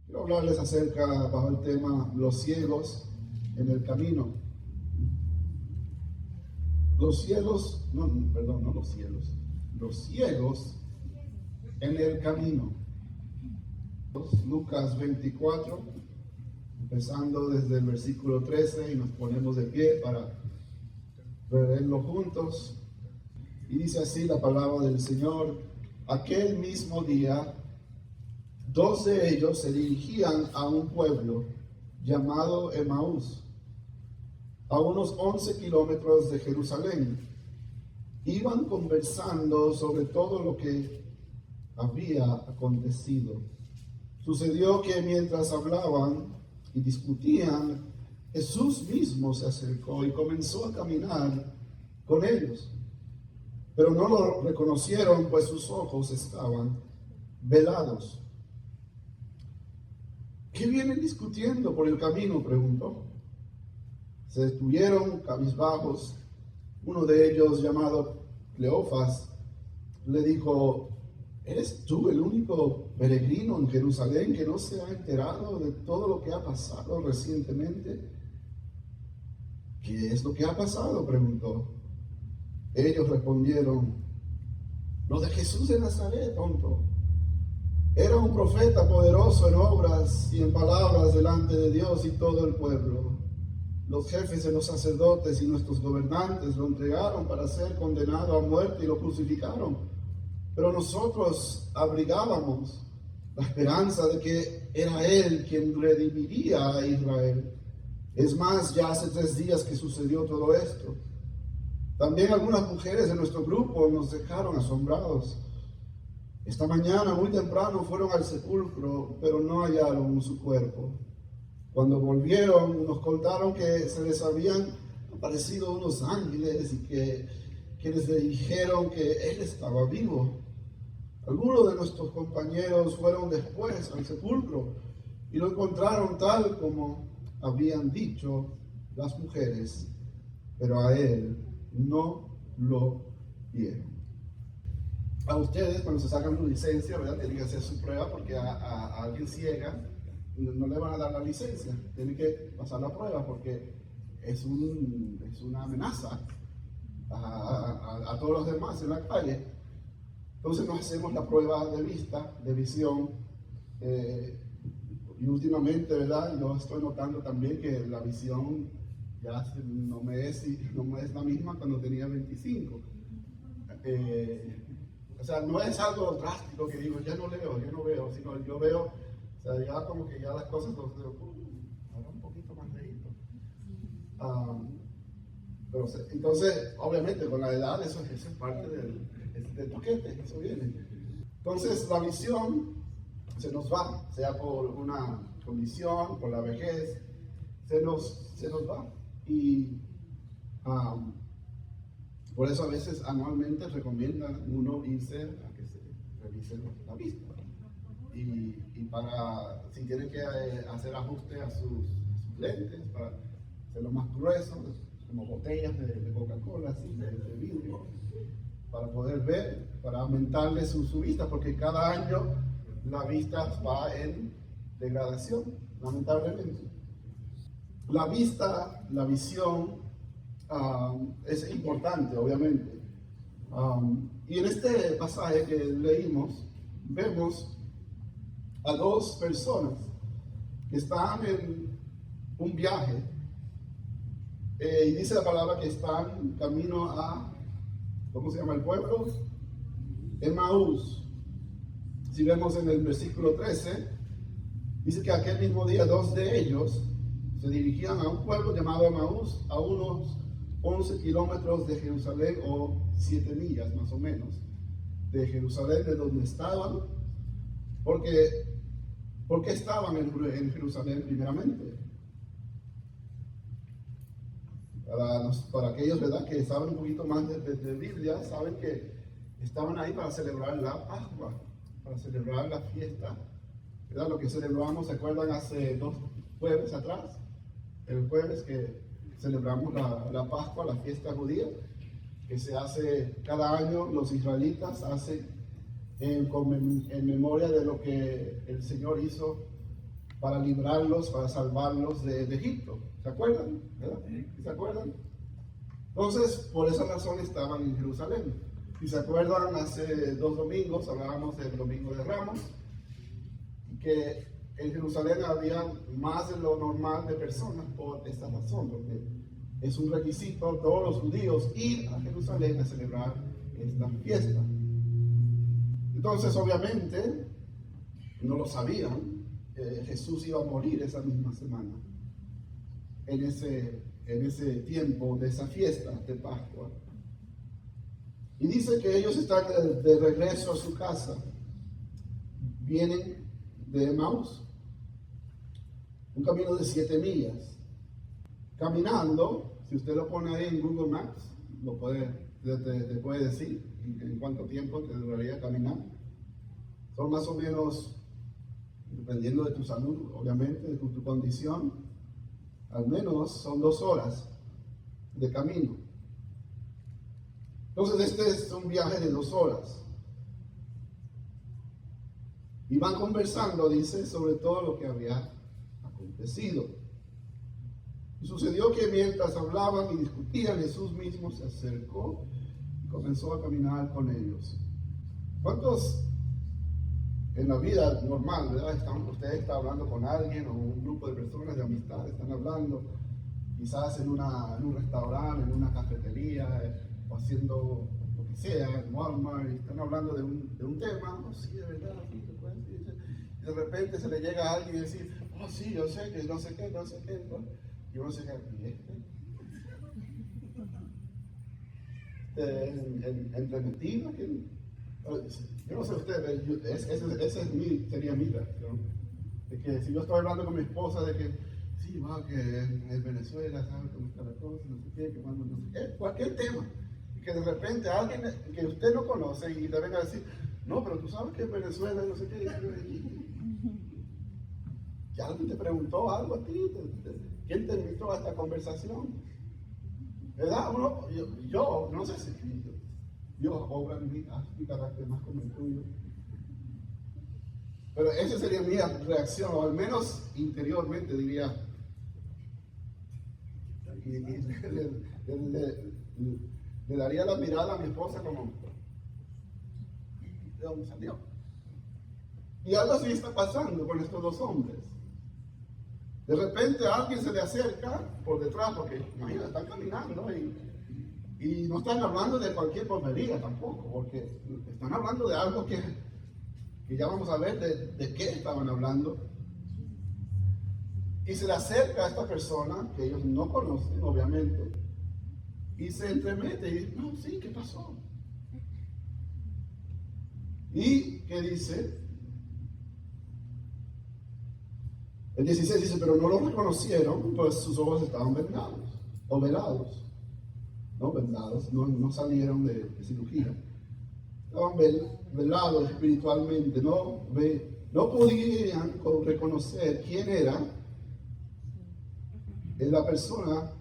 Quiero hablarles acerca, bajo el tema, los ciegos en el camino. Los ciegos en el camino. Lucas 24, empezando desde el versículo 13, y nos ponemos de pie para leerlo juntos. Y dice así la palabra del Señor: aquel mismo día, 2 de ellos se dirigían a un pueblo llamado Emaús, a unos 11 kilómetros de Jerusalén. Iban conversando sobre todo lo que había acontecido. Sucedió que mientras hablaban y discutían, Jesús mismo se acercó y comenzó a caminar con ellos. Pero no lo reconocieron, pues sus ojos estaban velados. ¿Qué vienen discutiendo por el camino?, preguntó. Se detuvieron cabizbajos. Uno de ellos, llamado Cleofas, le dijo: ¿eres tú el único peregrino en Jerusalén que no se ha enterado de todo lo que ha pasado recientemente? ¿Qué es lo que ha pasado?, preguntó. Ellos respondieron: lo de Jesús de Nazaret, tonto. Era un profeta poderoso en obras y en palabras delante de Dios y todo el pueblo. Los jefes de los sacerdotes y nuestros gobernantes lo entregaron para ser condenado a muerte y lo crucificaron. Pero nosotros abrigábamos la esperanza de que era Él quien redimiría a Israel. Es más, ya hace 3 días que sucedió todo esto. También algunas mujeres de nuestro grupo nos dejaron asombrados. Esta mañana, muy temprano, fueron al sepulcro, pero no hallaron su cuerpo. Cuando volvieron, nos contaron que se les habían aparecido unos ángeles y que les dijeron que Él estaba vivo. Algunos de nuestros compañeros fueron después al sepulcro y lo encontraron tal como habían dicho las mujeres, pero a Él no lo vieron. A ustedes, cuando se sacan su licencia, ¿verdad?, tienen que hacer su prueba, porque a alguien ciega no le van a dar la licencia. Tienen que pasar la prueba porque es una amenaza a todos los demás en la calle. Entonces nos hacemos la prueba de vista, de visión, y últimamente, ¿verdad?, yo estoy notando también que la visión ya no me es la misma cuando tenía 25. O sea, no es algo drástico que digo, ya no leo, ya no veo, sino yo veo, o sea, ya como que ya las cosas ahora un poquito más leído. Pero entonces, obviamente, con la edad, eso es parte del paquete, eso viene. Entonces, la visión se nos va, sea por una condición, por la vejez, se nos va. Y por eso a veces anualmente recomiendan uno irse a que se revise la vista. Y para, si tienen que hacer ajuste a sus lentes, para hacerlo más gruesos, como botellas de Coca-Cola, así, de vidrio, para poder ver, para aumentarle su vista, porque cada año la vista va en degradación, lamentablemente. La vista, la visión, es importante, obviamente. Y en este pasaje que leímos, vemos a 2 personas que están en un viaje, y dice la palabra que están camino a, ¿cómo se llama el pueblo? Emaús. Si vemos en el versículo 13, dice que aquel mismo día 2 de ellos se dirigían a un pueblo llamado Emaús, a unos 11 kilómetros de Jerusalén, o 7 millas más o menos de Jerusalén, de donde estaban. ¿Por qué estaban en Jerusalén primeramente? Para aquellos, ¿verdad?, que saben un poquito más de Biblia, saben que estaban ahí para celebrar la Pascua, para celebrar la fiesta, ¿verdad?, lo que celebramos, ¿se acuerdan?, hace 2 jueves atrás, el jueves que celebramos la Pascua, la fiesta judía, que se hace cada año. Los israelitas hacen en memoria de lo que el Señor hizo para librarlos, para salvarlos de Egipto. ¿Se acuerdan? ¿Verdad? ¿Se acuerdan? Entonces, por esa razón estaban en Jerusalén. Si se acuerdan, hace 2 domingos hablábamos del Domingo de Ramos, que en Jerusalén había más de lo normal de personas por esta razón, porque es un requisito de todos los judíos ir a Jerusalén a celebrar esta fiesta. Entonces, obviamente, no lo sabían, Jesús iba a morir esa misma semana, en ese tiempo de esa fiesta de Pascua. Y dice que ellos están de regreso a su casa, vienen de Emaús, un camino de 7 millas, caminando. Si usted lo pone ahí en Google Maps, te puede decir en cuánto tiempo te duraría caminar. Son más o menos, dependiendo de tu salud, obviamente, de tu condición, al menos son 2 horas de camino. Entonces este es un viaje de 2 horas. Y van conversando, dice, sobre todo lo que había acontecido. Y sucedió que mientras hablaban y discutían, Jesús mismo se acercó y comenzó a caminar con ellos. ¿Cuántos en la vida normal, verdad? Usted está hablando con alguien o un grupo de personas de amistad, están hablando, quizás en un restaurante, en una cafetería, o haciendo lo que sea, en Walmart, y están hablando de un tema. Oh, sí, de verdad, sí, y de repente se le llega a alguien y decir, oh, sí, yo sé que no sé qué, ¿no? Y uno se queda, ¿y entremetido? Yo no sé ustedes, esa sería mi reacción. De que si yo estoy hablando con mi esposa de que, sí, va, que en Venezuela, ¿sabes cómo está la cosa? No sé qué, que cuando no sé qué, cualquier tema. Y que de repente alguien que usted no conoce y le venga a decir, no, pero tú sabes que en Venezuela no sé qué. ¿Ya alguien te preguntó algo a ti? ¿Quién te invitó a esta conversación? ¿Verdad? Yo no sé si Dios obra en mí, mi carácter más como el tuyo. Pero esa sería mi reacción, o al menos interiormente diría. Le daría la mirada a mi esposa como, ¿de dónde salió? Y algo así está pasando con estos 2 hombres. De repente a alguien se le acerca por detrás, porque imagínate, están caminando y no están hablando de cualquier porquería tampoco, porque están hablando de algo que ya vamos a ver de qué estaban hablando. Y se le acerca a esta persona que ellos no conocen, obviamente, y se entremete y dice, no, sí, ¿qué pasó? Y ¿qué dice? El 16 dice, pero no lo reconocieron, pues sus ojos estaban vendados, o velados. No vendados, no salieron de cirugía. Estaban velados espiritualmente, no podían reconocer quién era la persona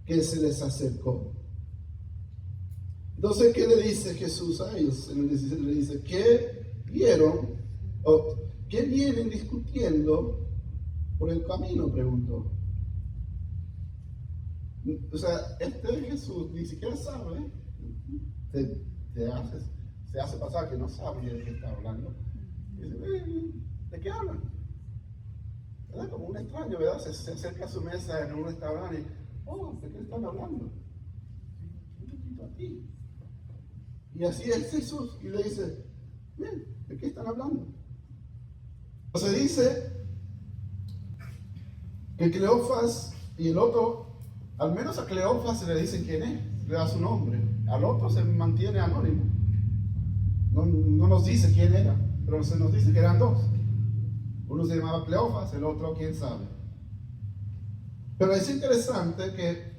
que se les acercó. Entonces, ¿qué le dice Jesús a ellos? En el 17 le dice, ¿qué vieron? ¿O qué vienen discutiendo por el camino? Preguntó. O sea, Jesús ni siquiera sabe, se hace pasar que no sabe de qué está hablando. Y dice, ¿de qué hablan? ¿Verdad? Como un extraño, ¿verdad? Se acerca a su mesa en un restaurante y, oh, ¿de qué están hablando? Yo te invito a ti. Y así es Jesús, y le dice, bien, ¿de qué están hablando? Entonces dice que Cleofas y el otro, al menos a Cleofas se le dice quién es, le da su nombre, al otro se mantiene anónimo, no nos dice quién era, pero se nos dice que eran 2, uno se llamaba Cleofas, el otro quién sabe. Pero es interesante que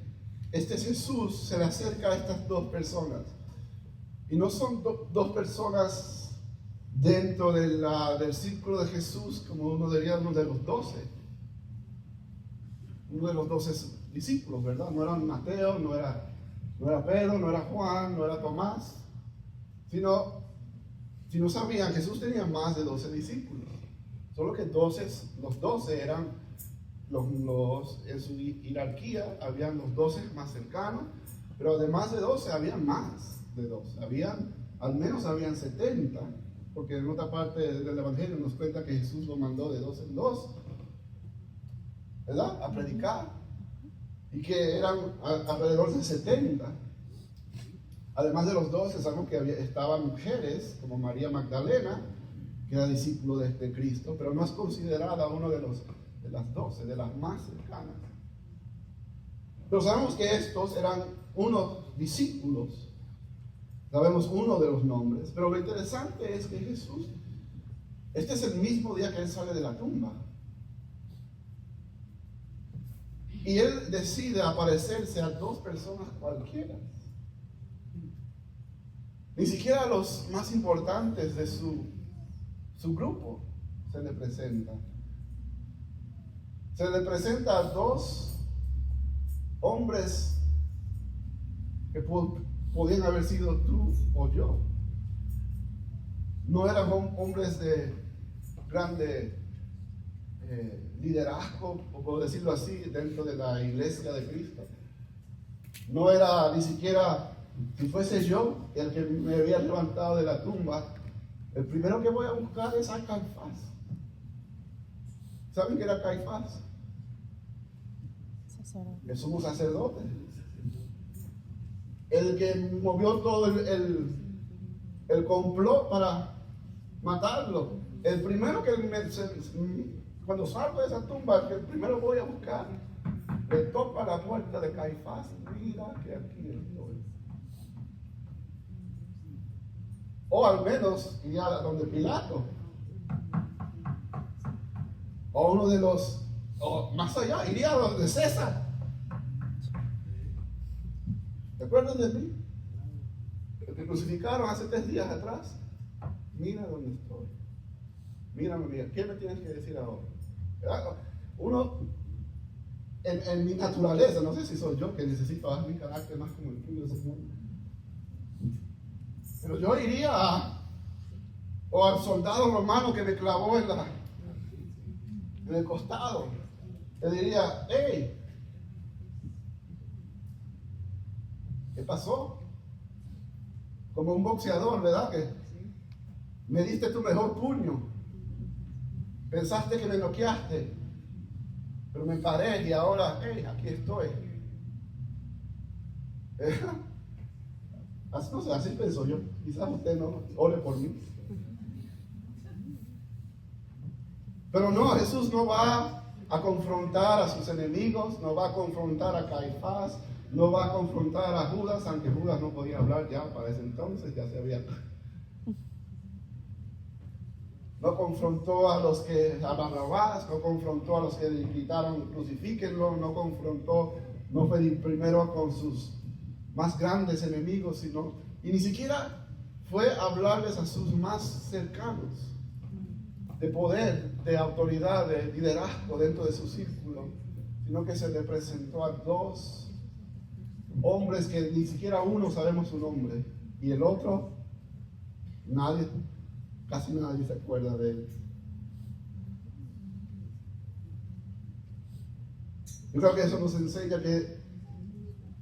Jesús se le acerca a estas 2 personas, y no son 2 personas dentro del círculo de Jesús, como uno diría, uno de los 12. Uno de los 12 discípulos, ¿verdad? No era Mateo, no era Pedro, no era Juan, no era Tomás, sino, si no sabían, Jesús tenía más de 12 discípulos. Solo que los 12 eran en su jerarquía, habían los 12 más cercanos, pero además de 12 había más de 12. Al menos habían 70, porque en otra parte del Evangelio nos cuenta que Jesús lo mandó de 2 en 2, ¿verdad? A predicar. Y que eran alrededor de 70. Además de los 12, sabemos que estaban mujeres, como María Magdalena, que era discípulo de Cristo, pero no es considerada uno de las 12, de las más cercanas. Pero sabemos que estos eran unos discípulos. Sabemos uno de los nombres, pero lo interesante es que Jesús, este es el mismo día que Él sale de la tumba. Y Él decide aparecerse a 2 personas cualquiera. Ni siquiera a los más importantes de su grupo se le presenta. Se le presenta a 2 hombres que podían haber sido tú o yo. No eran hombres de grande liderazgo, o por decirlo así, dentro de la iglesia de Cristo. No era ni siquiera, si fuese yo el que me había levantado de la tumba, el primero que voy a buscar es a Caifás. ¿Saben qué era Caifás? El sumo sacerdote. El que movió todo el complot para matarlo. El primero que cuando salgo de esa tumba, el primero voy a buscar, le toca la puerta de Caifás. Mira que aquí estoy. O al menos iría a donde Pilato. O uno de o más allá, iría a donde César. ¿Te acuerdan de mí? Que te crucificaron hace 3 días atrás. Mira dónde estoy. Mírame, mira, ¿qué me tienes que decir ahora? Uno, en mi naturaleza, no sé si soy yo que necesito dar mi carácter más como el tuyo, Señor. Pero yo iría o al soldado romano que me clavó en el costado. Le diría, hey, ¿qué pasó? Como un boxeador, ¿verdad? Que me diste tu mejor puño. Pensaste que me noqueaste, pero me paré y ahora, hey, aquí estoy. No sé, así pienso yo. Quizás usted no ore por mí. Pero no, Jesús no va a confrontar a sus enemigos, no va a confrontar a Caifás, no va a confrontar a Judas, aunque Judas no podía hablar ya para ese entonces, ya se había... No confrontó a Barrabás, no confrontó a los que gritaron crucifíquenlo, no fue primero con sus más grandes enemigos, y ni siquiera fue a hablarles a sus más cercanos, de poder, de autoridad, de liderazgo dentro de su círculo, sino que se le presentó a 2 hombres que ni siquiera uno sabemos su nombre, y el otro, casi nadie se acuerda de él. Yo creo que eso nos enseña que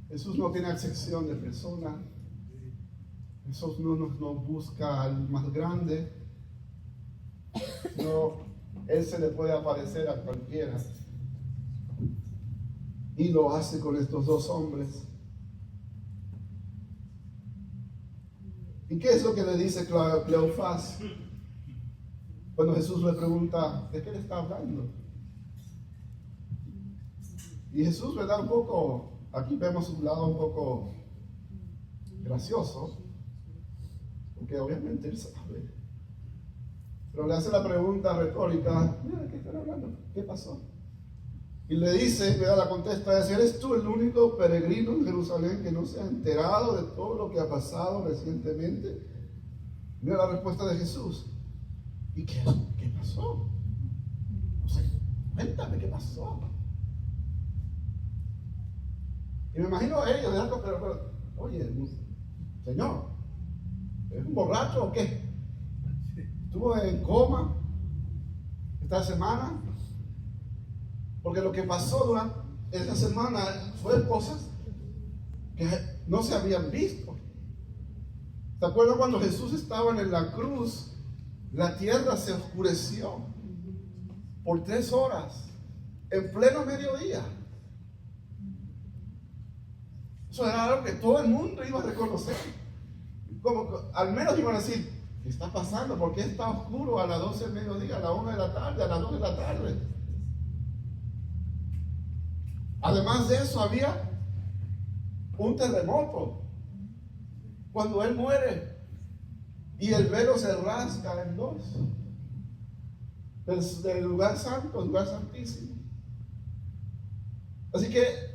Jesús no tiene acepción de personas. Jesús no busca al más grande, sino Él se le puede aparecer a cualquiera. Y lo hace con estos 2 hombres. ¿Y qué es lo que le dice Cleofás? Cuando Jesús le pregunta, ¿de qué le está hablando? Y Jesús, ¿verdad? Aquí vemos un lado un poco gracioso, porque obviamente Él sabe. Pero le hace la pregunta retórica, mira, ¿de qué están hablando? ¿Qué pasó? Y le dice, la contesta, es, ¿eres tú el único peregrino en Jerusalén que no se ha enterado de todo lo que ha pasado recientemente? Mira la respuesta de Jesús. ¿Y qué pasó? O sea, cuéntame qué pasó. Y me imagino a ellos, pero, oye, Señor, ¿es un borracho o qué? ¿Estuvo en coma? esta semana, porque lo que pasó durante esta semana fue cosas que no se habían visto. ¿Se acuerdan cuando Jesús estaba en la cruz? La tierra se oscureció por 3 horas, en pleno mediodía. Eso era algo que todo el mundo iba a reconocer. Como, al menos iban a decir, ¿qué está pasando? ¿Por qué está oscuro a las 12 del mediodía, a las 1 de la tarde, a las 2 de la tarde? Además de eso, había un terremoto cuando Él muere y el velo se rasga en 2 del lugar santo al lugar santísimo. Así que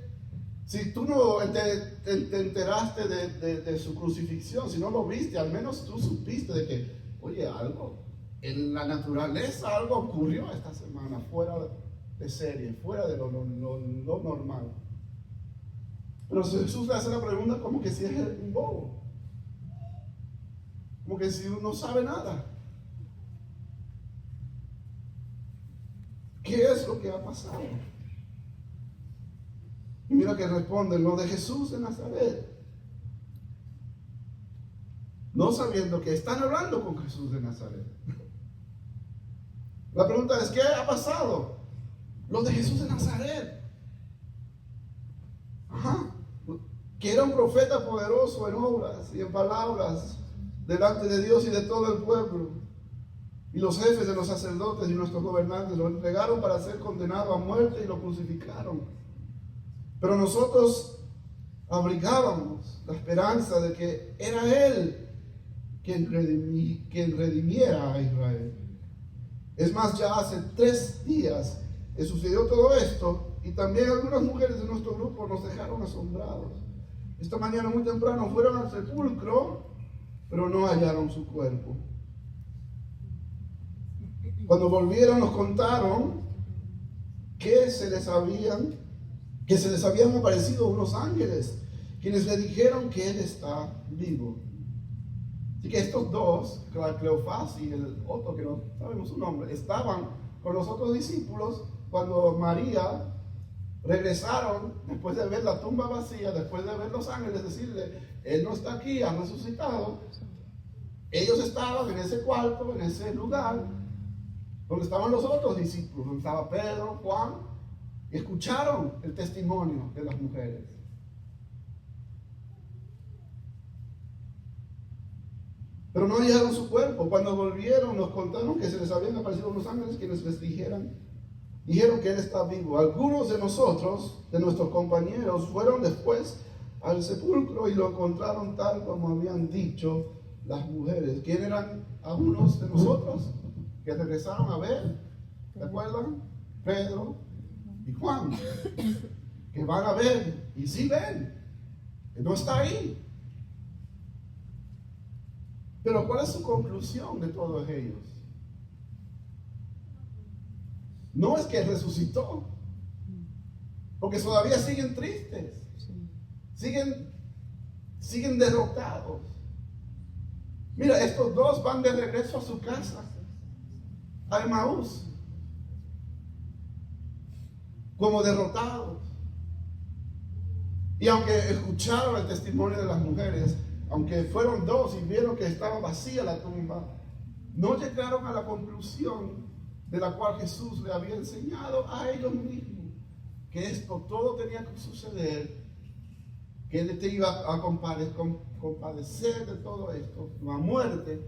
si tú no te enteraste de su crucifixión, si no lo viste, al menos tú supiste de que, oye, algo en la naturaleza, algo ocurrió esta semana fuera de serie, fuera de lo normal. Pero Jesús le hace la pregunta como que si es un bobo, como que si no sabe nada. ¿Qué es lo que ha pasado? Y mira que responde, lo de Jesús de Nazaret. No sabiendo que están hablando con Jesús de Nazaret. La pregunta es, ¿qué ha pasado? Lo de Jesús de Nazaret. Ajá. Que era un profeta poderoso en obras y en palabras delante de Dios y de todo el pueblo. Y los jefes de los sacerdotes y nuestros gobernantes lo entregaron para ser condenado a muerte y lo crucificaron. Pero nosotros abrigábamos la esperanza de que era Él quien redimiera a Israel. Es más, ya hace 3 días que sucedió todo esto y también algunas mujeres de nuestro grupo nos dejaron asombrados. Esta mañana muy temprano fueron al sepulcro, pero no hallaron su cuerpo. Cuando volvieron nos contaron que se les habían aparecido unos ángeles, quienes le dijeron que Él está vivo. Así que estos dos, Cleofás y el otro, que no sabemos su nombre, estaban con los otros discípulos cuando María regresaron, después de ver la tumba vacía, después de ver los ángeles decirle, Él no está aquí, ha resucitado. Ellos estaban en ese cuarto, en ese lugar, donde estaban los otros discípulos, donde estaba Pedro, Juan, y escucharon el testimonio de las mujeres. Pero no hallaron su cuerpo. Cuando volvieron nos contaron que se les habían aparecido unos ángeles quienes les dijeron que Él está vivo. Algunos de nosotros, de nuestros compañeros, fueron después al sepulcro y lo encontraron tal como habían dicho las mujeres. ¿Quién eran algunos de nosotros que regresaron a ver? ¿Se acuerdan? Pedro y Juan, que van a ver y sí ven, que no está ahí. Pero ¿cuál es su conclusión de todos ellos? No es que resucitó, porque todavía siguen tristes, siguen derrotados. Mira, estos dos van de regreso a su casa, a Emaús, como derrotados. Y aunque escucharon el testimonio de las mujeres, aunque fueron 2 y vieron que estaba vacía la tumba, no llegaron a la conclusión de la cual Jesús le había enseñado a ellos mismos, que esto todo tenía que suceder, que Él te iba a compadecer de todo esto, la muerte,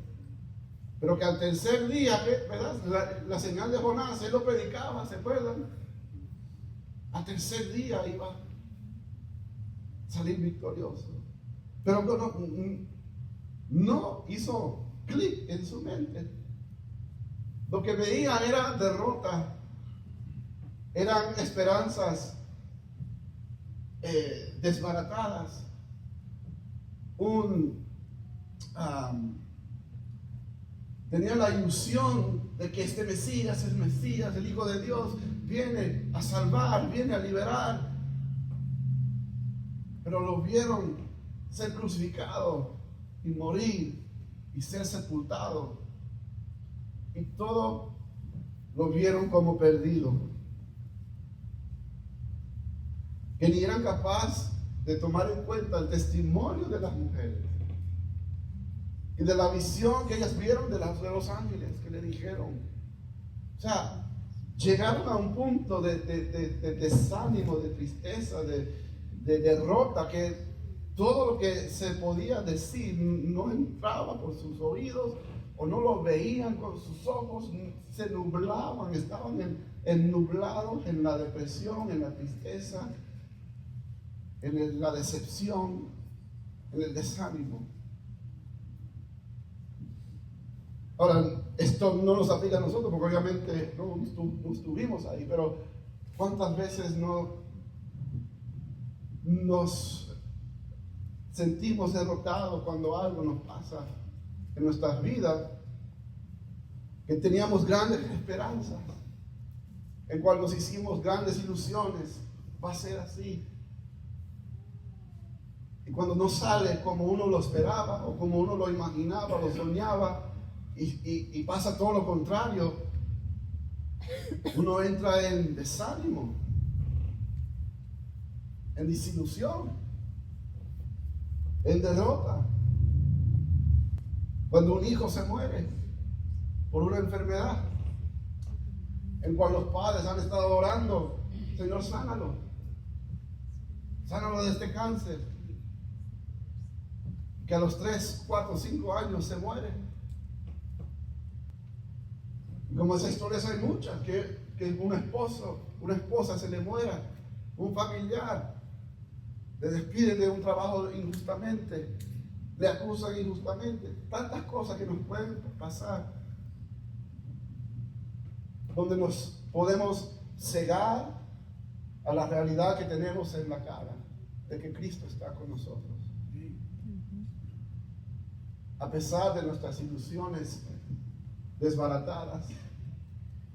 pero que al tercer día, ¿verdad? La señal de Jonás, Él lo predicaba, ¿se acuerdan? Al tercer día iba a salir victorioso. Pero no hizo clic en su mente. Lo que veía era derrota, eran esperanzas desbaratadas. Tenía la ilusión de que este Mesías, el Mesías, el Hijo de Dios, viene a salvar, viene a liberar. Pero lo vieron ser crucificado y morir y ser sepultado. Y todo lo vieron como perdido, que ni eran capaces de tomar en cuenta el testimonio de las mujeres y de la visión que ellas vieron de los ángeles que le dijeron. O sea, llegaron a un punto de desánimo, de tristeza, de derrota, que todo lo que se podía decir no entraba por sus oídos o no lo veían con sus ojos, se nublaban, estaban ennublados en la depresión, en la tristeza, en la decepción, en el desánimo. Ahora, esto no nos aplica a nosotros porque obviamente no estuvimos ahí, pero ¿cuántas veces no nos sentimos derrotados cuando algo nos pasa en nuestras vidas? Que teníamos grandes esperanzas, en cual nos hicimos grandes ilusiones, va a ser así. Y cuando no sale como uno lo esperaba o como uno lo imaginaba, lo soñaba, y pasa todo lo contrario, uno entra en desánimo, en desilusión, en derrota. Cuando un hijo se muere por una enfermedad en cual los padres han estado orando, Señor, sánalo de este cáncer, que a los 3, 4, 5 años se muere. Y como esa historia hay muchas, que un esposo, una esposa se le muera, un familiar, le despiden de un trabajo injustamente, le acusan injustamente, tantas cosas que nos pueden pasar, donde nos podemos cegar a la realidad que tenemos en la cara, de que Cristo está con nosotros. A pesar de nuestras ilusiones desbaratadas,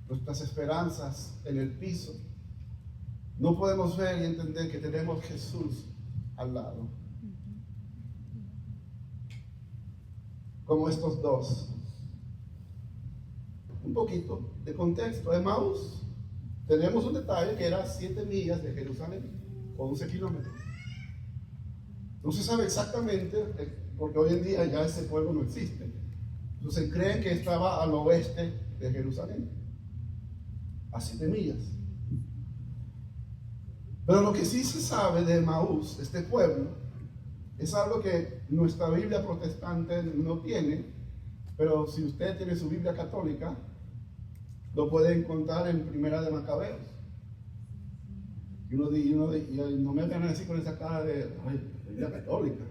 nuestras esperanzas en el piso, no podemos ver y entender que tenemos Jesús al lado. Como estos dos. Un poquito de contexto. Emmaús, tenemos un detalle que era 7 millas de Jerusalén, 11 kilómetros. No se sabe exactamente, porque hoy en día ya ese pueblo no existe. Entonces creen que estaba al oeste de Jerusalén, a 7 millas. Pero lo que sí se sabe de Emmaús, este pueblo, es algo que nuestra Biblia protestante no tiene, pero si usted tiene su Biblia católica, lo puede encontrar en Primera de Macabeos. Y no me vean así con esa cara de Biblia católica.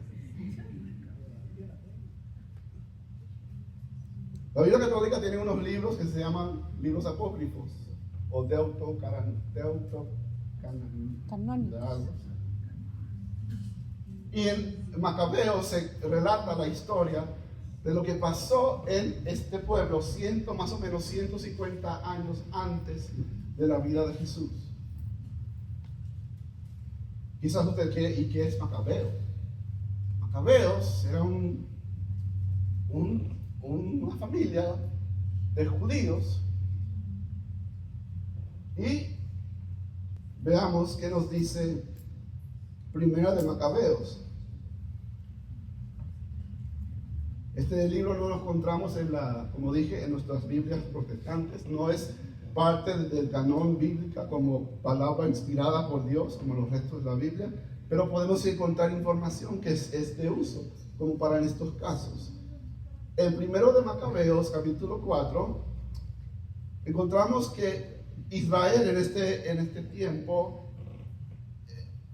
La Biblia católica tiene unos libros que se llaman libros apócrifos o deuterocanónicos. Y en Macabeos se relata la historia de lo que pasó en este pueblo más o menos 150 años antes de la vida de Jesús. Quizás usted quiere, ¿y qué es Macabeo? Macabeos era una familia de judíos. Y veamos qué nos dice Primera de Macabeos. Este libro no lo encontramos como dije, en nuestras Biblias protestantes. No es parte del canón bíblico como palabra inspirada por Dios, como los restos de la Biblia, pero podemos encontrar información que es de uso, como para en estos casos. En Primero de Macabeos, capítulo 4, encontramos que Israel en este tiempo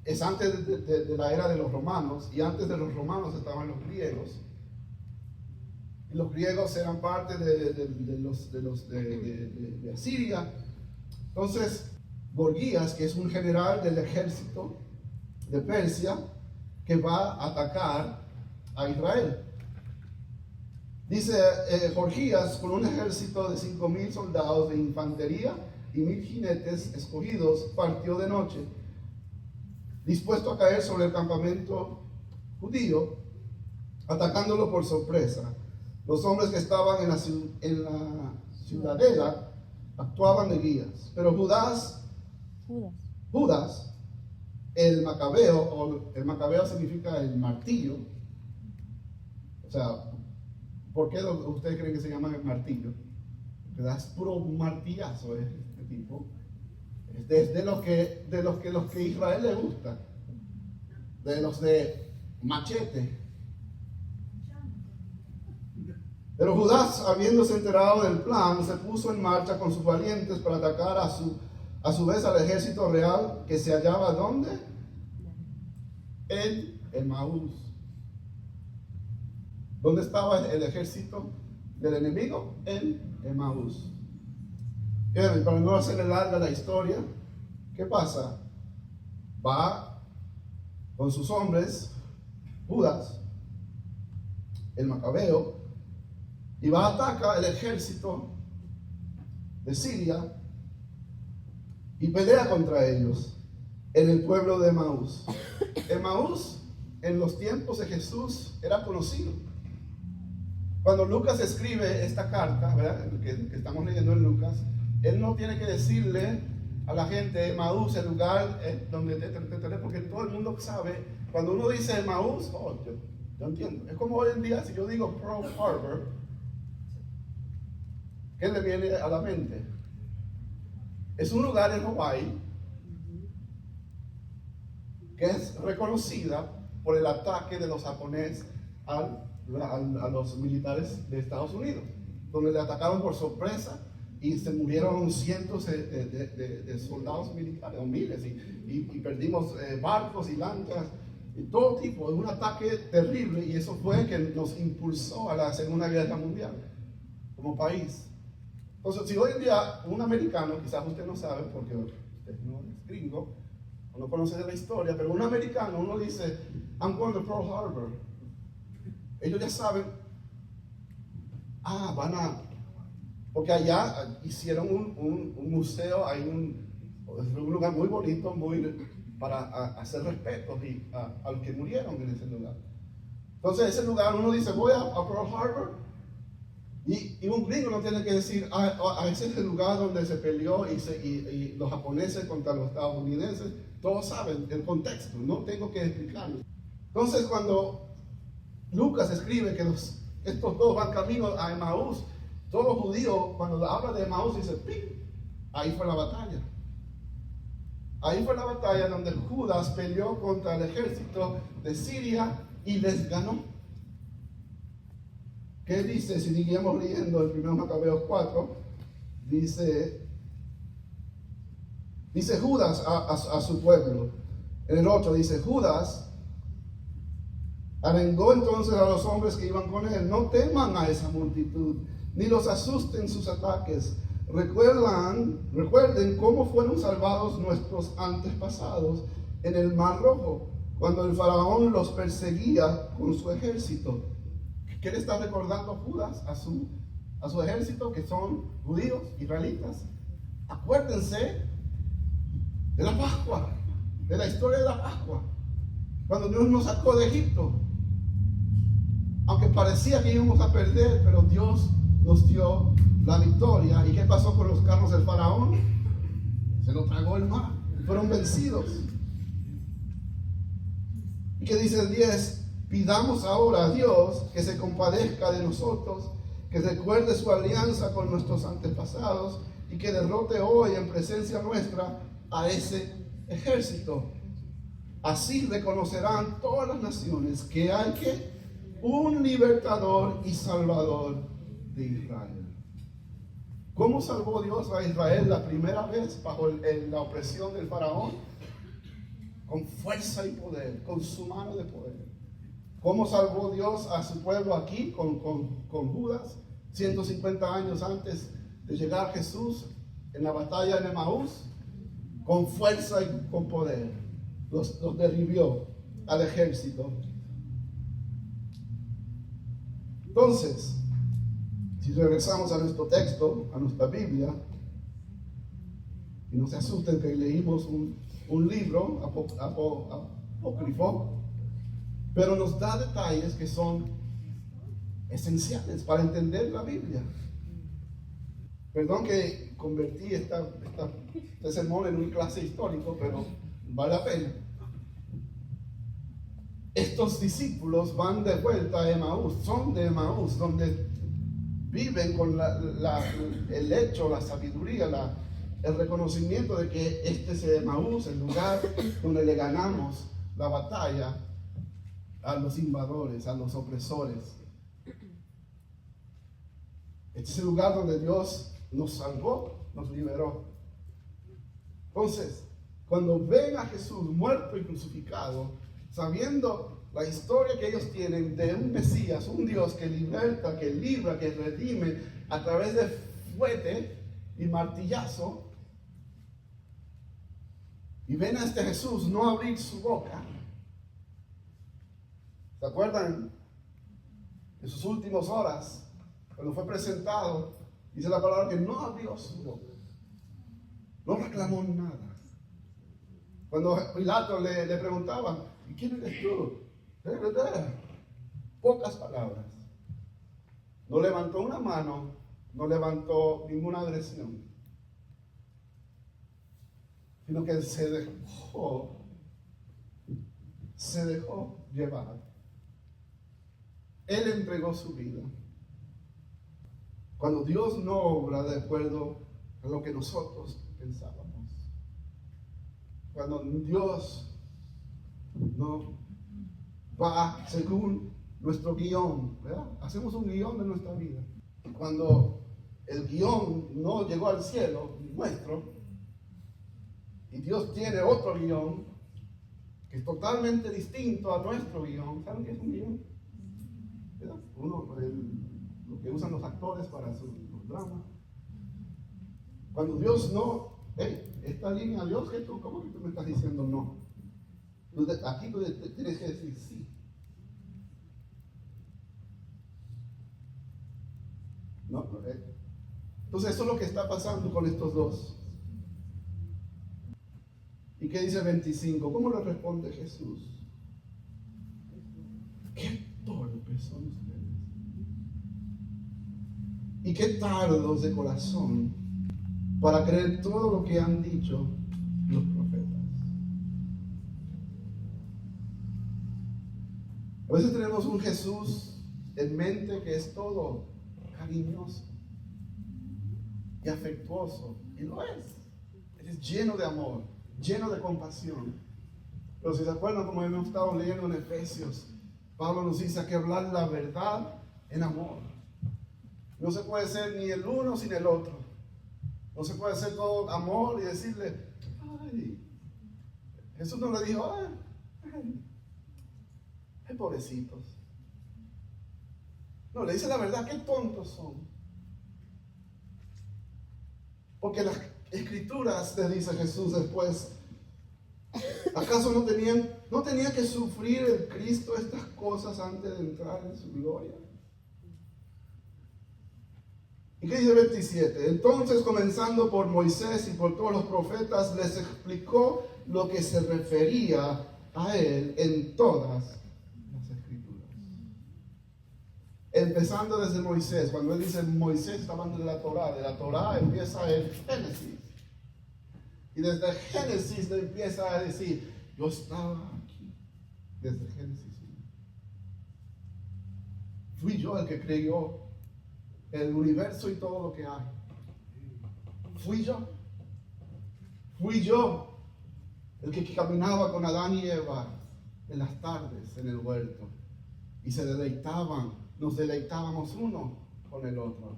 es antes de la era de los romanos, y antes de los romanos estaban los griegos. Y los griegos eran parte de Asiria. Entonces, Gorgias, que es un general del ejército de Persia, que va a atacar a Israel. Dice Gorgias, con un ejército de 5,000 soldados de infantería y 1,000 jinetes escogidos, partió de noche, dispuesto a caer sobre el campamento judío, atacándolo por sorpresa. Los hombres que estaban en la ciudadela actuaban de guías. Pero Judas, el macabeo, o el macabeo significa el martillo. O sea, ¿por qué ustedes creen que se llama el martillo? Porque es puro martillazo este tipo. Es de los que Israel le gusta. De los de machete. Pero Judas, habiéndose enterado del plan, se puso en marcha con sus valientes para atacar a su vez al ejército real que se hallaba ¿dónde? En Emaús. ¿Dónde estaba el ejército del enemigo? En Emaús. Bien, para no hacerle larga la historia, ¿qué pasa? Va con sus hombres, Judas, el macabeo, y va a atacar el ejército de Siria y pelea contra ellos en el pueblo de Emaús. Emaús en los tiempos de Jesús era conocido. Cuando Lucas escribe esta carta, ¿verdad? Que estamos leyendo en Lucas, él no tiene que decirle a la gente Emaús, el lugar donde porque todo el mundo sabe. Cuando uno dice Emaús, yo entiendo. Es como hoy en día, si yo digo Pearl Harbor, ¿qué le viene a la mente? Es un lugar en Hawái que es reconocida por el ataque de los japoneses a los militares de Estados Unidos, donde le atacaron por sorpresa y se murieron cientos de soldados militares, o miles, y perdimos barcos y lanchas, y todo tipo. Es un ataque terrible, y eso fue que nos impulsó a la Segunda Guerra Mundial como país. Entonces, si hoy en día un americano, quizás usted no sabe porque usted no es gringo o no conoce de la historia, pero un americano, uno dice, I'm going to Pearl Harbor. Ellos ya saben, porque allá hicieron un museo, hay un lugar muy bonito, para hacer respetos a los que murieron en ese lugar. Entonces, ese lugar, uno dice, voy a Pearl Harbor. Y un gringo no tiene que decir, ese es el lugar donde se peleó y los japoneses contra los estadounidenses. Todos saben el contexto, no tengo que explicarlo. Entonces, cuando Lucas escribe que estos dos van camino a Emaús, todo judío, cuando habla de Emaús, dice, ¡pim! Ahí fue la batalla. Ahí fue la batalla donde Judas peleó contra el ejército de Siria y les ganó. ¿Qué dice? Si seguimos leyendo el 1 Macabeos 4, dice Judas a su pueblo. En el 8 dice, Judas arengó entonces a los hombres que iban con él, no teman a esa multitud, ni los asusten sus ataques. Recuerden cómo fueron salvados nuestros antepasados en el Mar Rojo, cuando el faraón los perseguía con su ejército. ¿Qué le está recordando Judas a su ejército, que son judíos, israelitas? Acuérdense de la Pascua, de la historia de la Pascua, cuando Dios nos sacó de Egipto. Aunque parecía que íbamos a perder, pero Dios nos dio la victoria. ¿Y qué pasó con los carros del faraón? Se lo tragó el mar, fueron vencidos. ¿Y qué dice el 10? Pidamos ahora a Dios que se compadezca de nosotros, que recuerde su alianza con nuestros antepasados y que derrote hoy en presencia nuestra a ese ejército. Así reconocerán todas las naciones que hay un libertador y salvador de Israel. ¿Cómo salvó Dios a Israel la primera vez bajo la opresión del faraón? Con fuerza y poder, con su mano de poder. ¿Cómo salvó Dios a su pueblo aquí con Judas 150 años antes de llegar Jesús en la batalla en Emaús? Con fuerza y con poder. Los derribó al ejército. Entonces, si regresamos a nuestro texto, a nuestra Biblia, y no se asusten que leímos un libro apócrifo, pero nos da detalles que son esenciales para entender la Biblia. Perdón que convertí este sermón en un clase histórico, pero vale la pena. Estos discípulos van de vuelta a Emaús, son de Emaús, donde viven con el hecho, la sabiduría, el reconocimiento de que este es Emaús, el lugar donde le ganamos la batalla a los invasores, a los opresores. Este es el lugar donde Dios nos salvó, nos liberó. Entonces, cuando ven a Jesús muerto y crucificado, sabiendo la historia que ellos tienen de un Mesías, un Dios que liberta, que libra, que redime a través de fuete y martillazo, y ven a este Jesús no abrir su boca. ¿Se acuerdan? En sus últimas horas, cuando fue presentado, dice la palabra que no abrió su boca, no reclamó nada. Cuando Pilato le preguntaban, ¿y quién eres tú? Pocas palabras. No levantó una mano, no levantó ninguna agresión, sino que se dejó llevar. Él entregó su vida. Cuando Dios no obra de acuerdo a lo que nosotros pensábamos, cuando Dios no va según nuestro guión, ¿verdad? Hacemos un guión de nuestra vida. Y cuando el guión no llegó al cielo nuestro, y Dios tiene otro guión que es totalmente distinto a nuestro guión, ¿saben qué es un guión? ¿Verdad? Lo que usan los actores para los dramas. Cuando Dios no, esta línea, Dios, ¿cómo que tú me estás diciendo no? Aquí tú tienes que decir sí. No, entonces eso es lo que está pasando con estos dos. ¿Y qué dice 25? ¿Cómo le responde Jesús? Qué torpes son ustedes. Y qué tardos de corazón para creer todo lo que han dicho los profetas. A veces tenemos un Jesús en mente que es todo cariñoso y afectuoso, y lo es. Él es lleno de amor, lleno de compasión. Pero si se acuerdan, como hemos estado leyendo en Efesios, Pablo nos dice que hablar la verdad en amor. No se puede ser ni el uno sin el otro. No se puede ser todo amor y decirle, ay, Jesús no le dijo, ay, pobrecitos. No, le dice la verdad, qué tontos son. Porque las escrituras, te dice Jesús después, ¿acaso no tenía que sufrir el Cristo estas cosas antes de entrar en su gloria? ¿Y qué dice 27? Entonces, comenzando por Moisés y por todos los profetas, les explicó lo que se refería a él en todas las escrituras. Empezando desde Moisés, cuando él dice Moisés, está hablando de la Torá empieza en Génesis. Y desde Génesis le empieza a decir, yo estaba aquí, desde Génesis 1. Fui yo el que creyó el universo y todo lo que hay. Fui yo el que caminaba con Adán y Eva en las tardes en el huerto y nos deleitábamos uno con el otro.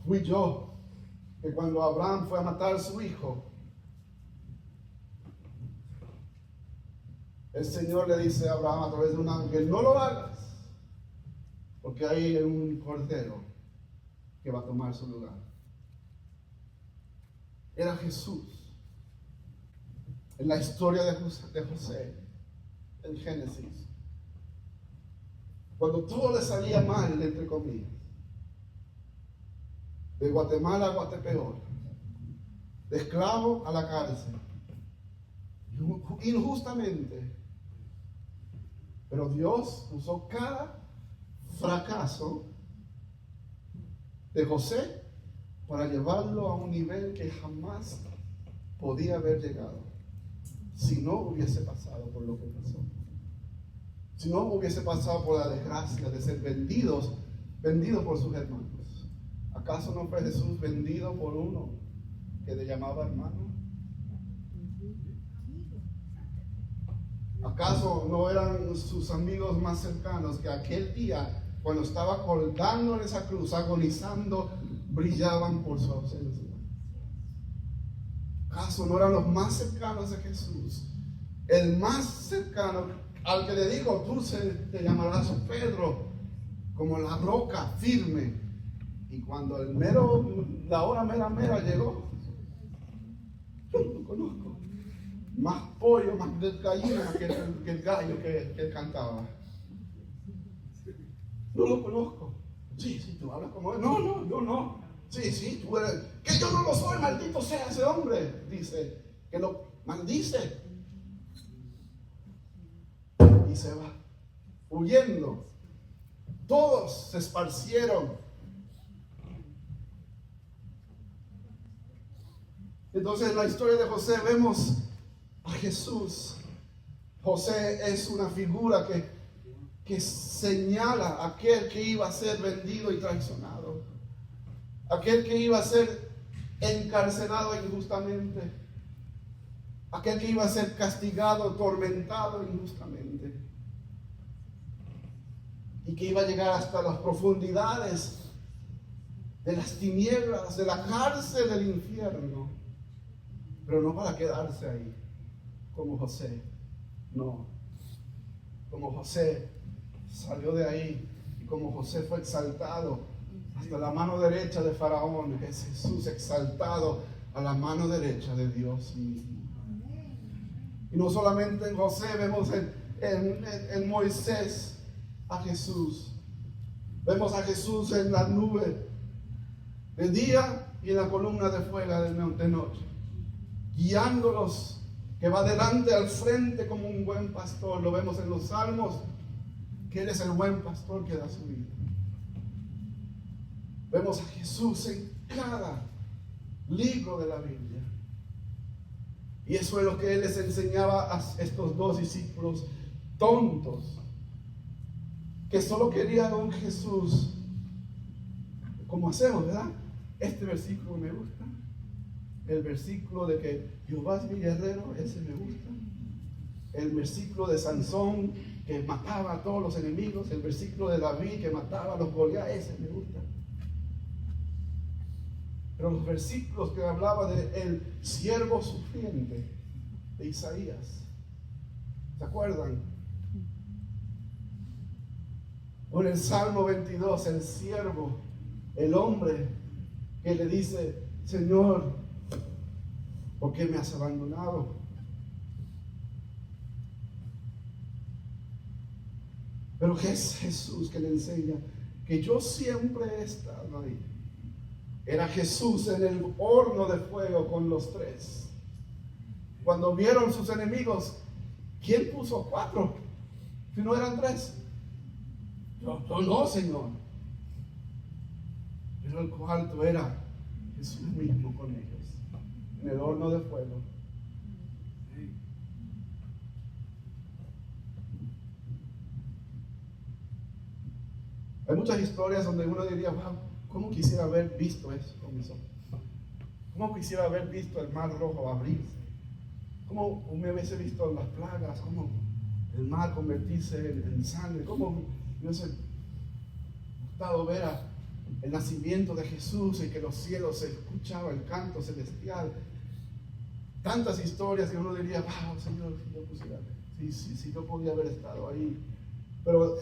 Fui yo que cuando Abraham fue a matar a su hijo, el Señor le dice a Abraham a través de un ángel, no lo hagas, porque hay un cordero que va a tomar su lugar. Era Jesús. En la historia de José, en Génesis, cuando todo le salía mal, entre comillas, de Guatemala a Guatepeor, de esclavo a la cárcel, injustamente, pero Dios usó cada fracaso de José para llevarlo a un nivel que jamás podía haber llegado si no hubiese pasado por lo que pasó. Si no hubiese pasado por la desgracia de ser vendido por sus hermanos. ¿Acaso no fue Jesús vendido por uno que le llamaba hermano? ¿Acaso no eran sus amigos más cercanos que aquel día, cuando estaba colgando en esa cruz, agonizando, brillaban por su ausencia? ¿Acaso no eran los más cercanos de Jesús? El más cercano al que le dijo: tú te llamarás Pedro, como la roca firme. Y cuando la hora mera llegó, yo no lo conozco. Más pollo, más gallina que el gallo que él cantaba. No lo conozco. Sí, tú hablas como él. No, yo no. Sí, tú eres. Que yo no lo soy, maldito sea ese hombre. Dice, que lo maldice. Y se va, huyendo. Todos se esparcieron. Entonces en la historia de José vemos a Jesús. José es una figura que señala a aquel que iba a ser vendido y traicionado, aquel que iba a ser encarcelado injustamente, aquel que iba a ser castigado, atormentado injustamente, y que iba a llegar hasta las profundidades de las tinieblas, de la cárcel del infierno, pero no para quedarse ahí como José. No, como José salió de ahí, y como José fue exaltado hasta la mano derecha de Faraón, es Jesús exaltado a la mano derecha de Dios mismo. Y no solamente en José, vemos en Moisés a Jesús. Vemos a Jesús en la nube de día y en la columna de fuego de noche, guiándolos, que va delante al frente como un buen pastor. Lo vemos en los Salmos, que Él es el buen pastor que da su vida. Vemos a Jesús en cada libro de la Biblia. Y eso es lo que Él les enseñaba a estos dos discípulos tontos, que solo querían un Jesús como hacemos, ¿verdad? Este versículo me gusta. El versículo de que Jehová es mi guerrero, ese me gusta. El versículo de Sansón, que mataba a todos los enemigos. El versículo de David, que mataba a los Goliat, ese me gusta. Pero los versículos que hablaba de el siervo sufriente de Isaías, ¿se acuerdan? O en el Salmo 22, el siervo, el hombre que le dice: Señor, ¿por qué me has abandonado? Pero es Jesús que le enseña que yo siempre he estado ahí. Era Jesús en el horno de fuego con los tres. Cuando vieron sus enemigos, ¿quién puso 4? Si no eran 3. Yo no, Señor. Pero el cuarto era Jesús mismo con ellos, en el horno de fuego. Hay muchas historias donde uno diría: wow, ¿cómo quisiera haber visto eso con mis ojos? ¿Cómo quisiera haber visto el mar rojo abrirse? ¿Cómo me hubiese visto las plagas? ¿Cómo el mar convertirse en sangre? ¿Cómo me hubiese gustado ver el nacimiento de Jesús y que los cielos se escuchaba el canto celestial? Tantas historias que uno diría: wow, Señor, si yo podía haber estado ahí. Pero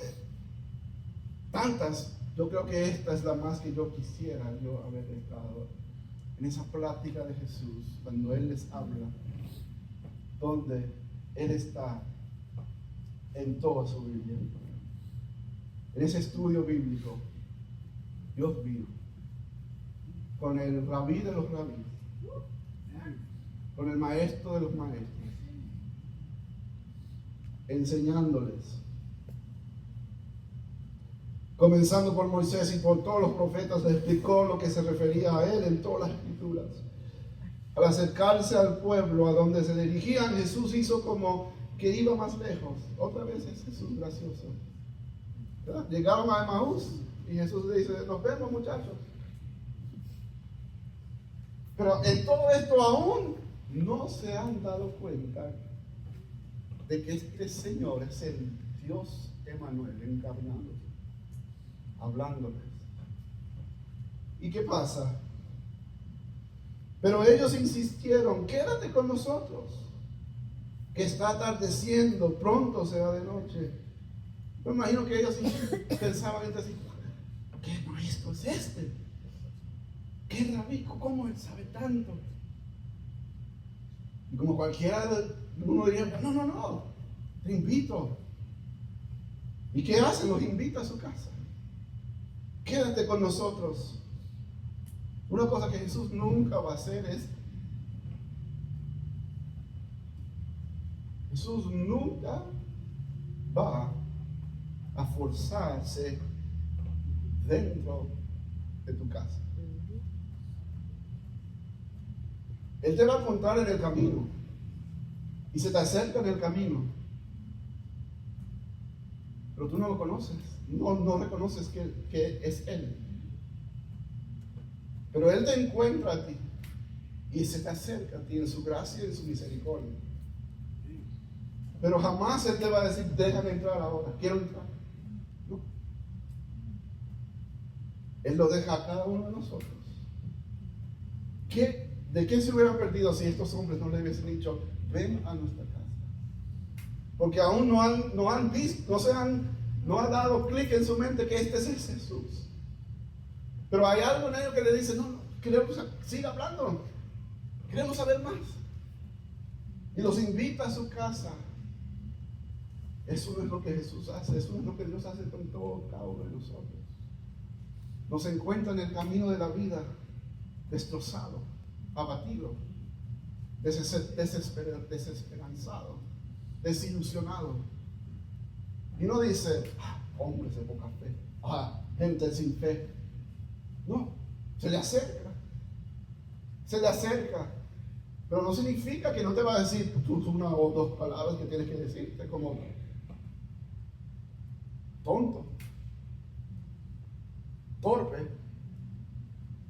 tantas, yo creo que esta es la más que yo quisiera haber estado en esa plática de Jesús, cuando Él les habla, donde Él está en toda su Biblia, en ese estudio bíblico, Dios vivo, con el rabí de los rabíes, con el maestro de los maestros, enseñándoles comenzando por Moisés y por todos los profetas, le explicó lo que se refería a él en todas las escrituras. Al acercarse al pueblo a donde se dirigían, Jesús hizo como que iba más lejos. Otra vez es Jesús gracioso, ¿verdad? Llegaron a Emaús y Jesús le dice: nos vemos, muchachos. Pero en todo esto aún no se han dado cuenta de que este Señor es el Dios Emmanuel encarnado, hablándoles. ¿Y qué pasa? Pero ellos insistieron: quédate con nosotros, que está atardeciendo, pronto será de noche. Me imagino que ellos pensaban entre sí: ¿qué maestro es este? ¿Qué rabí? ¿Cómo él sabe tanto? Y como cualquiera, uno diría: no, te invito. ¿Y qué hace? Los invita a su casa. Quédate con nosotros. Una cosa que Jesús nunca va a hacer es, Jesús nunca va a forzarse dentro de tu casa. Él te va a encontrar en el camino y se te acerca en el camino, pero tú no lo conoces, no reconoces que es Él. Pero Él te encuentra a ti y se te acerca a ti en su gracia y en su misericordia. Pero jamás Él te va a decir: déjame entrar ahora, quiero entrar. No. Él lo deja a cada uno de nosotros. ¿De qué se hubiera perdido si estos hombres no le hubiesen dicho: ven a nuestra casa? Porque aún no han visto, no ha dado clic en su mente que este es Jesús. Pero hay algo en ellos que le dice: no, queremos, siga hablando, queremos saber más. Y los invita a su casa. Eso no es lo que Jesús hace, eso no es lo que Dios hace con todo cada uno de nosotros. Nos encuentra en el camino de la vida, destrozado, abatido, desesperanzado, desilusionado. Y no dice: hombres de poca fe, gente sin fe. No, se le acerca, pero no significa que no te va a decir una o dos palabras que tienes que decirte, como tonto, torpe,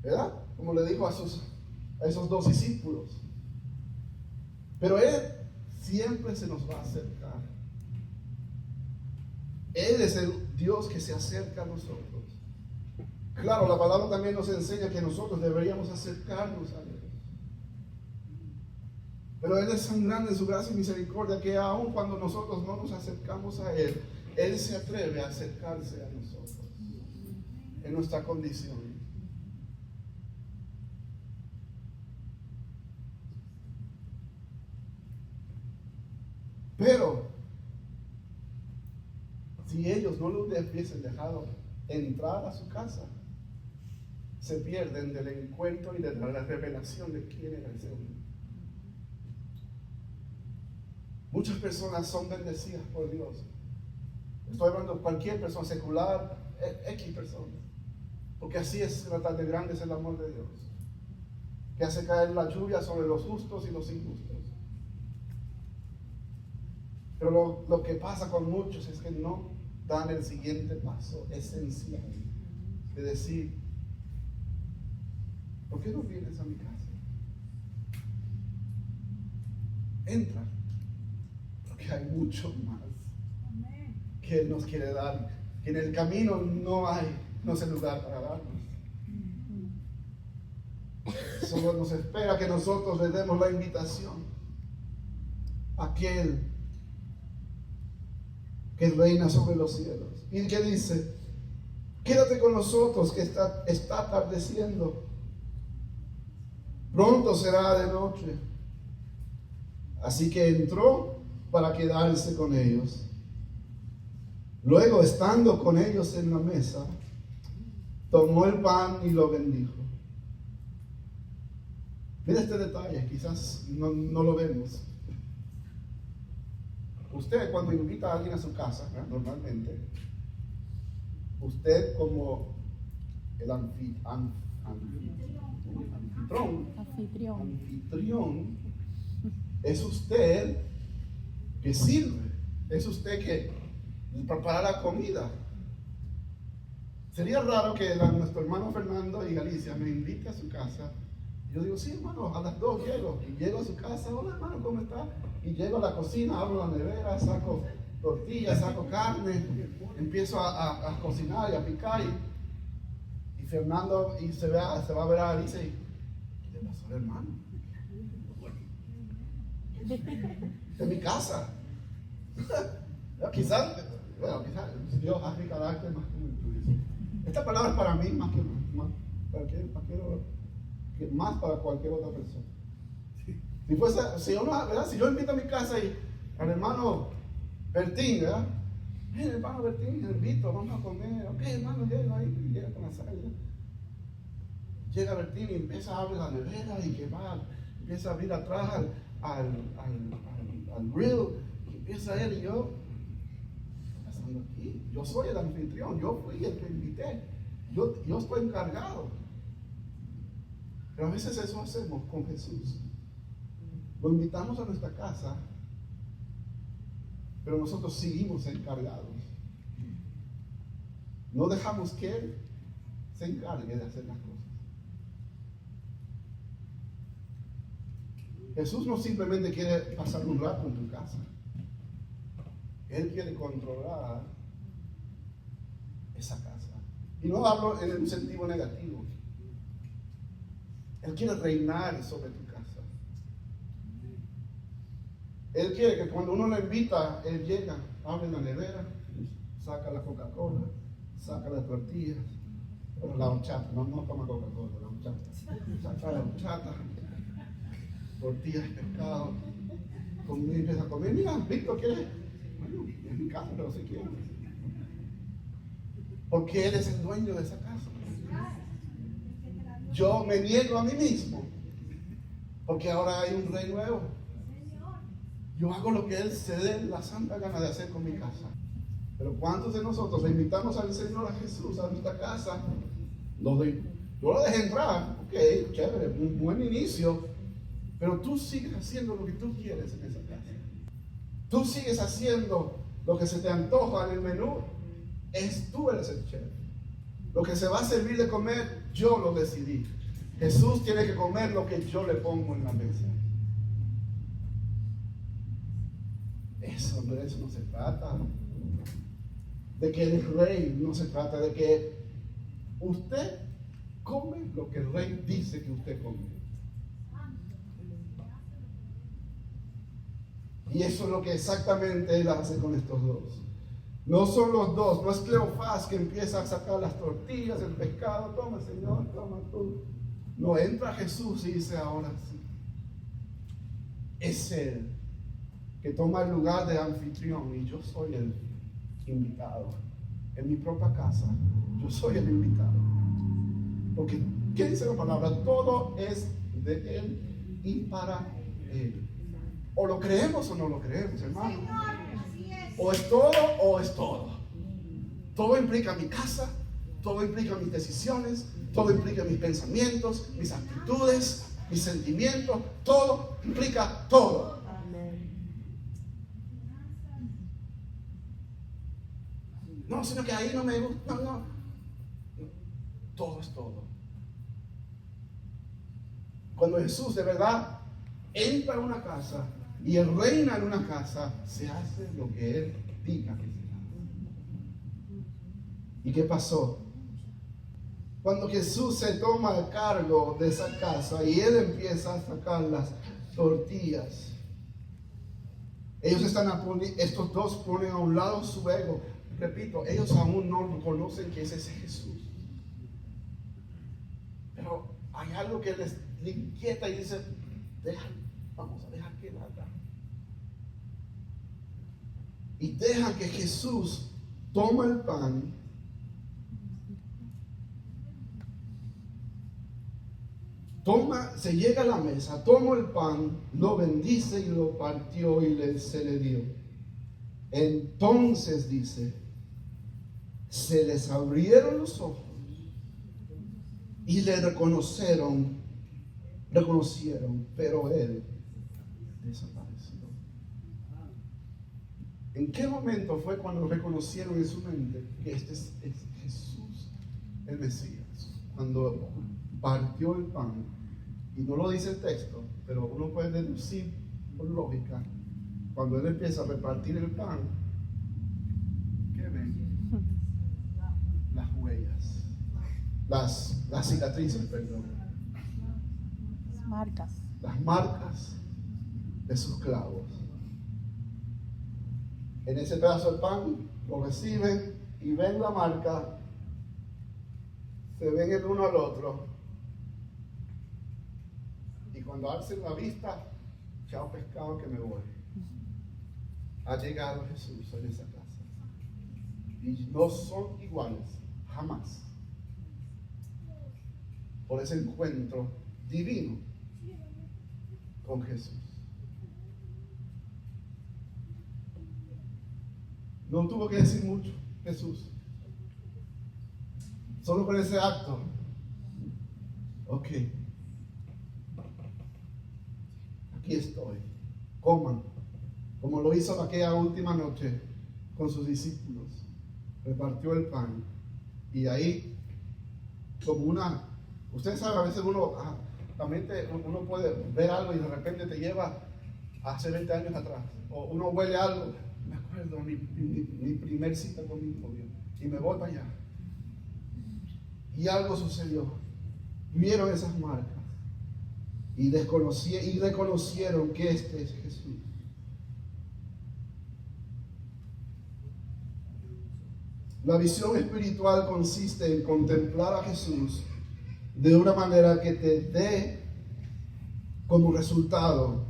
¿verdad? Como le dijo a esos dos discípulos. Pero Él siempre se nos va a acercar. Él es el Dios que se acerca a nosotros. Claro, la palabra también nos enseña que nosotros deberíamos acercarnos a Dios. Pero Él es tan grande en su gracia y misericordia que aun cuando nosotros no nos acercamos a Él, Él se atreve a acercarse a nosotros en nuestra condición. Pero si ellos no lo hubiesen dejado entrar a su casa, se pierden del encuentro y de la revelación de quién era ese hombre. Muchas personas son bendecidas por Dios. Estoy hablando de cualquier persona, secular, X personas. Porque así es, tan de grande es el amor de Dios, que hace caer la lluvia sobre los justos y los injustos. Pero lo que pasa con muchos es que no dan el siguiente paso esencial de decir: ¿por qué no vienes a mi casa? Entra, porque hay mucho más que Él nos quiere dar, que en el camino no es el lugar para darnos. Solo nos espera que nosotros le demos la invitación a aquel que reina sobre los cielos. Y que dice: quédate con nosotros, que está atardeciendo, pronto será de noche. Así que entró para quedarse con ellos. Luego, estando con ellos en la mesa, tomó el pan y lo bendijo. Mira este detalle, quizás no lo vemos. Usted, cuando invita a alguien a su casa, normalmente, usted como el anfitrión, es usted que sirve, es usted que prepara la comida. Sería raro que nuestro hermano Fernando y Galicia me invite a su casa. Yo digo, sí, hermano, a las 2 llego. Y llego a su casa, hola hermano, ¿cómo está? Y llego a la cocina, abro la nevera, saco tortillas, saco carne, empiezo a cocinar y a picar. Y Fernando se va a ver a Galicia y, ¿qué le pasó al hermano? De mi casa. Quizás Dios hace mi carácter más que tú dices. Esta palabra es para mí más para cualquier otra persona. Si yo invito a mi casa y al hermano Bertín, ¿verdad? Hermano Bertín, le invito, vamos a comer. Ok, hermano, llega con la sal. Llega Bertín y empieza a abrir la nevera y empieza a abrir atrás al grill. Y empieza él y yo. Aquí. Yo soy el anfitrión, yo fui el que invité, yo estoy encargado. Pero a veces eso hacemos con Jesús. Lo invitamos a nuestra casa, pero nosotros seguimos encargados. No dejamos que Él se encargue de hacer las cosas. Jesús no simplemente quiere pasar un rato en tu casa. Él quiere controlar esa casa. Y no hablo en un sentido negativo. Él quiere reinar sobre tu casa. Él quiere que cuando uno lo invita, Él llega, abre la nevera, saca la Coca-Cola, saca las tortillas, la horchata, no toma Coca-Cola, la horchata. Saca la horchata, tortillas de pescado, empieza a comer. Mira, Víctor quiere... Bueno, es mi casa, pero si quiere. Porque Él es el dueño de esa casa. Yo me niego a mí mismo, porque ahora hay un rey nuevo. Yo hago lo que Él se dé la santa gana de hacer con mi casa. Pero ¿cuántos de nosotros le invitamos al Señor, a Jesús, a nuestra casa? Yo lo dejé entrar, ok, chévere, un buen inicio, pero tú sigues haciendo lo que tú quieres en esa casa. Tú sigues haciendo lo que se te antoja en el menú. Tú eres el chef. Lo que se va a servir de comer, yo lo decidí. Jesús tiene que comer lo que yo le pongo en la mesa. Eso no se trata de que eres rey, no se trata de que usted come lo que el rey dice que usted come. Y eso es lo que exactamente Él hace con estos dos. No son los dos, no es Cleofás que empieza a sacar las tortillas, el pescado, toma Señor, toma tú. No, entra Jesús y dice, ahora sí. Es Él que toma el lugar de anfitrión y yo soy el invitado. En mi propia casa, yo soy el invitado. Porque, ¿qué dice la palabra? Todo es de Él y para Él. O lo creemos o no lo creemos, hermano. O es todo o es todo. Todo implica mi casa, todo implica mis decisiones, todo implica mis pensamientos, mis actitudes, mis sentimientos, todo implica todo. No, sino que ahí no me gusta, no. Todo es todo. Cuando Jesús de verdad entra a una casa y Él reina en una casa, se hace lo que Él diga que se hace. ¿Y qué pasó? Cuando Jesús se toma el cargo de esa casa y Él empieza a sacar las tortillas, estos dos ponen a un lado su ego. Repito, ellos aún no conocen que ese es Jesús. Pero hay algo que les inquieta y dice, vamos a dejar que Él haga. Y dejan que Jesús toma el pan, se llega a la mesa, toma el pan, lo bendice y lo partió y se le dio. Entonces dice, se les abrieron los ojos y le reconocieron, pero él desapareció. ¿En qué momento fue cuando reconocieron en su mente que este es Jesús, el Mesías? Cuando partió el pan, y no lo dice el texto, pero uno puede deducir por lógica, cuando él empieza a repartir el pan, ¿qué ven? Las huellas, las cicatrices, perdón. Las marcas de sus clavos. En ese pedazo de pan lo reciben y ven la marca, se ven el uno al otro, y cuando alcen la vista, chao pescado que me voy. Ha llegado Jesús en esa casa y no son iguales, jamás, por ese encuentro divino con Jesús. No tuvo que decir mucho Jesús, solo con ese acto. Ok, aquí estoy, coman, como lo hizo aquella última noche con sus discípulos. Repartió el pan y ahí, como ustedes saben, a veces la mente, uno puede ver algo y de repente te lleva a hace 20 años atrás, o uno huele algo. Me acuerdo mi primer cita con mi novio y me voy para allá y algo sucedió. Vieron esas marcas y reconocieron que este es Jesús. La visión espiritual consiste en contemplar a Jesús de una manera que te dé como resultado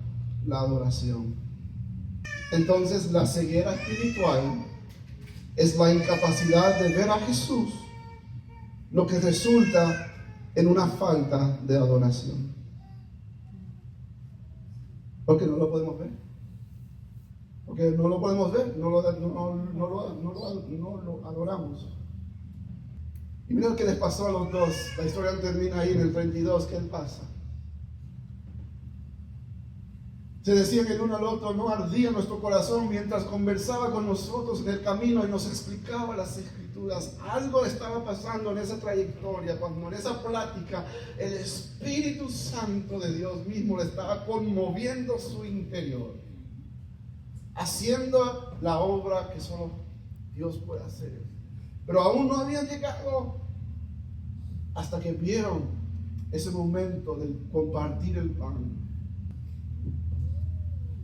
la adoración. Entonces, la ceguera espiritual es la incapacidad de ver a Jesús, lo que resulta en una falta de adoración. Porque no lo podemos ver. Porque no lo podemos ver, no lo adoramos. Y mira lo que les pasó a los dos. La historia termina ahí en el 32. ¿Qué pasa? Se decían el uno al otro, no ardía nuestro corazón mientras conversaba con nosotros en el camino y nos explicaba las Escrituras. Algo estaba pasando en esa trayectoria, cuando en esa plática el Espíritu Santo de Dios mismo le estaba conmoviendo su interior, haciendo la obra que solo Dios puede hacer. Pero aún no habían llegado hasta que vieron ese momento de compartir el pan.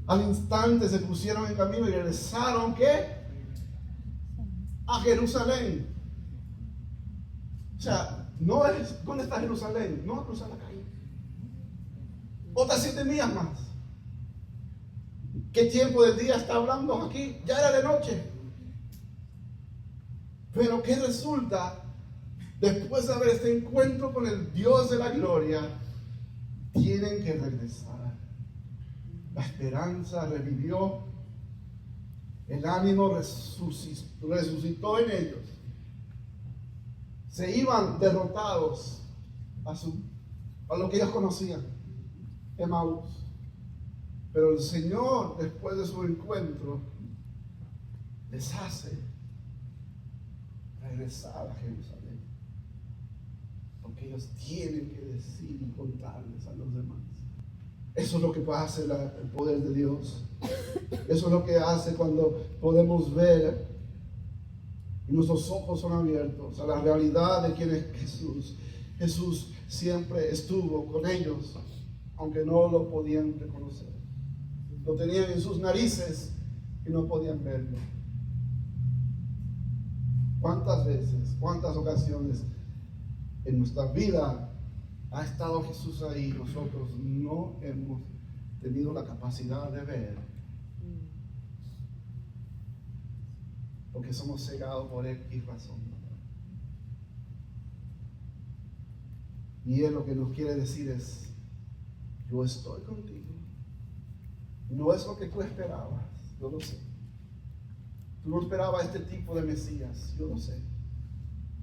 Al instante se pusieron en camino y regresaron, ¿qué? A Jerusalén. O sea, no es, ¿dónde está Jerusalén? No, cruzar la calle. Otras 7 millas más. ¿Qué tiempo del día está hablando aquí? Ya era de noche. Pero ¿qué resulta? Después de haber este encuentro con el Dios de la gloria, tienen que regresar. La esperanza revivió, el ánimo resucitó en ellos. Se iban derrotados a lo que ellos conocían, Emaús. Pero el Señor, después de su encuentro, les hace regresar a Jerusalén, porque ellos tienen que decir y contarles a los demás. Eso es lo que hace el poder de Dios. Eso es lo que hace cuando podemos ver y nuestros ojos son abiertos a la realidad de quién es Jesús. Jesús siempre estuvo con ellos, aunque no lo podían reconocer. Lo tenían en sus narices y no podían verlo. ¿Cuántas veces, cuántas ocasiones en nuestra vida ha estado Jesús ahí? Nosotros no hemos tenido la capacidad de ver, porque somos cegados por X razón. Y Él lo que nos quiere decir es: yo estoy contigo. No es lo que tú esperabas, yo lo sé. Tú no esperabas este tipo de Mesías, yo lo sé.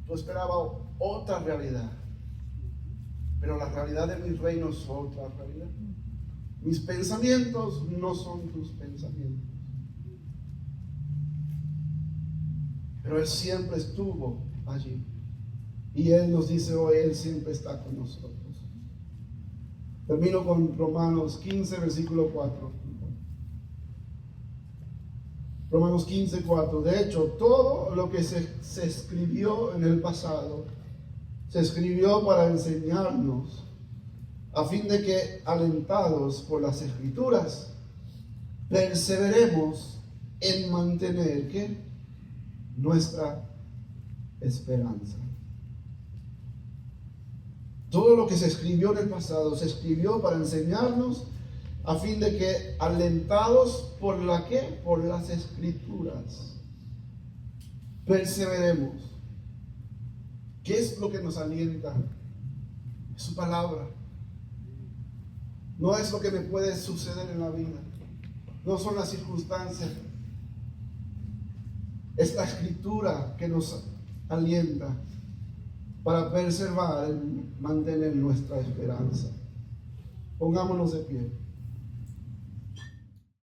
Tú esperabas otra realidad. Pero la realidad de mi reino es otra realidad. Mis pensamientos no son tus pensamientos. Pero Él siempre estuvo allí. Y Él nos dice hoy, Él siempre está con nosotros. Termino con Romanos 15, versículo 4. Romanos 15, 4. De hecho, todo lo que se escribió en el pasado, se escribió para enseñarnos, a fin de que, alentados por las Escrituras, perseveremos en mantener ¿qué? Nuestra esperanza. Todo lo que se escribió en el pasado se escribió para enseñarnos, a fin de que, alentados por la ¿qué? Por las Escrituras, perseveremos. ¿Qué es lo que nos alienta? Es su palabra. No es lo que me puede suceder en la vida. No son las circunstancias. Es la Escritura que nos alienta para preservar y mantener nuestra esperanza. Pongámonos de pie.